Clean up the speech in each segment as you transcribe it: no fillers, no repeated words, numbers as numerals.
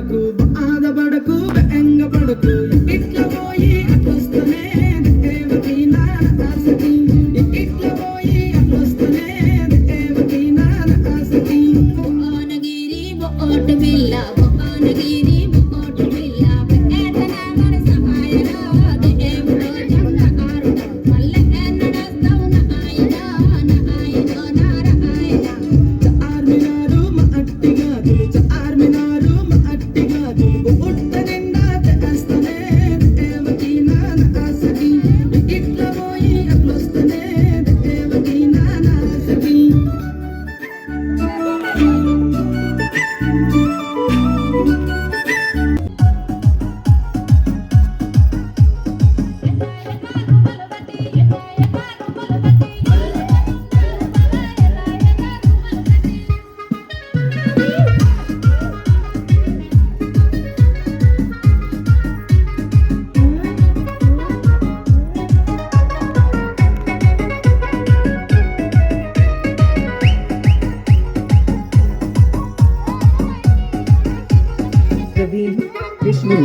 పడకు బాధపడకు బెంగపడకు ఇట్లా పోయి అట్లొస్తనే దేవకి నాన్న ఆసతి ఇట్లా పోయి అట్లొస్తనే దేవకి నాన్న ఆసతి భువనగిరి బోటు బిల్ల భువనగిరి బోటు బిల్ల ఏతన మన సహాయరా దేవుడో జంగారు మల్లె ఎన్నడస్తావు నాయన నాయన నారాయణ చార్మినారు మా అట్టిగా చార్మినారు మా అట్టిగా పుట్ట నిండా తెస్తనే దేవకి నాన్న ఆసతి ఇట్లా పోయి అట్లొస్తనే దేవకి నాన్న ఆసతి Praveen Vishnu.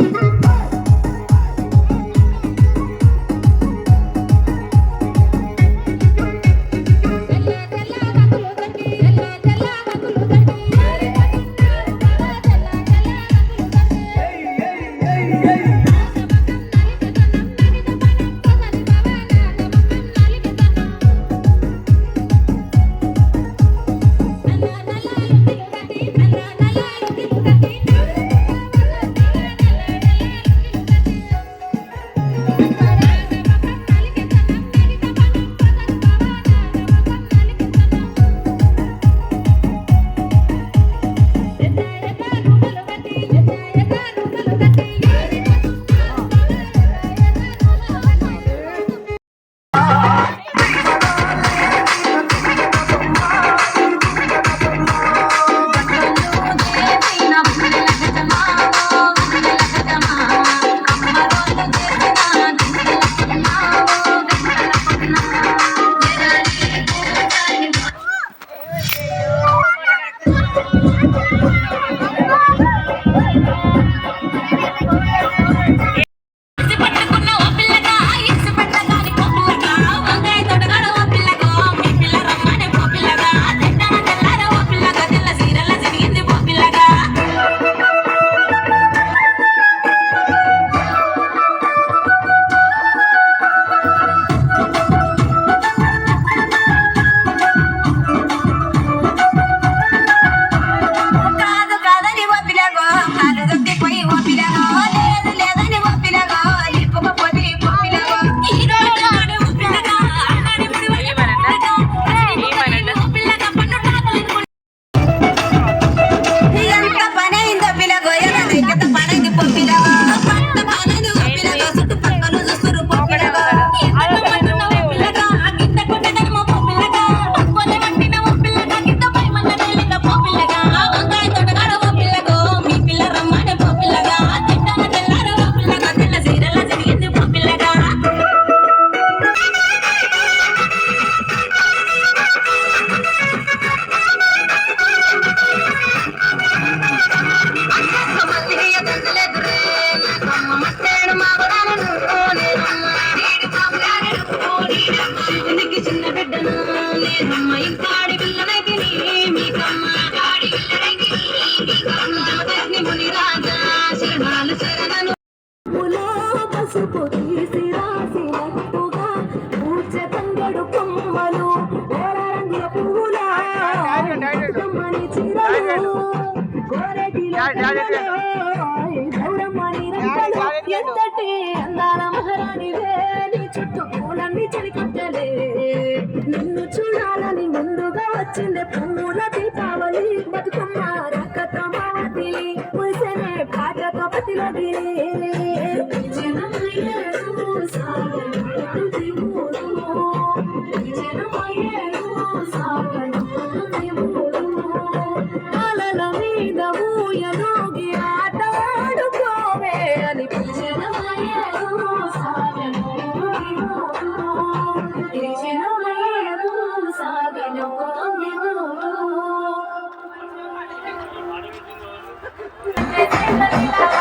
పసుపు తీసి రాసినట్టుగా పూచె తంగడు కొమ్మలు వేల రంగుల పువ్వుల కమ్మని చీరలు గోరెటిలో గౌరమ్మని రంగులు ఎంతటి అందాల మహారాణివే నీ చుట్టూ పూలన్నీ చెలికట్టలే నిన్ను చూడాలని ముందుగా వచ్చిందే పూల దీపావళి బతుకమ్మ రక్కతో మావతిలి మురిసెనే పాటతో పతిలోగిలి అలల మీద ఊయలోగి ఆటాడుకోవే అని సాగను లీలా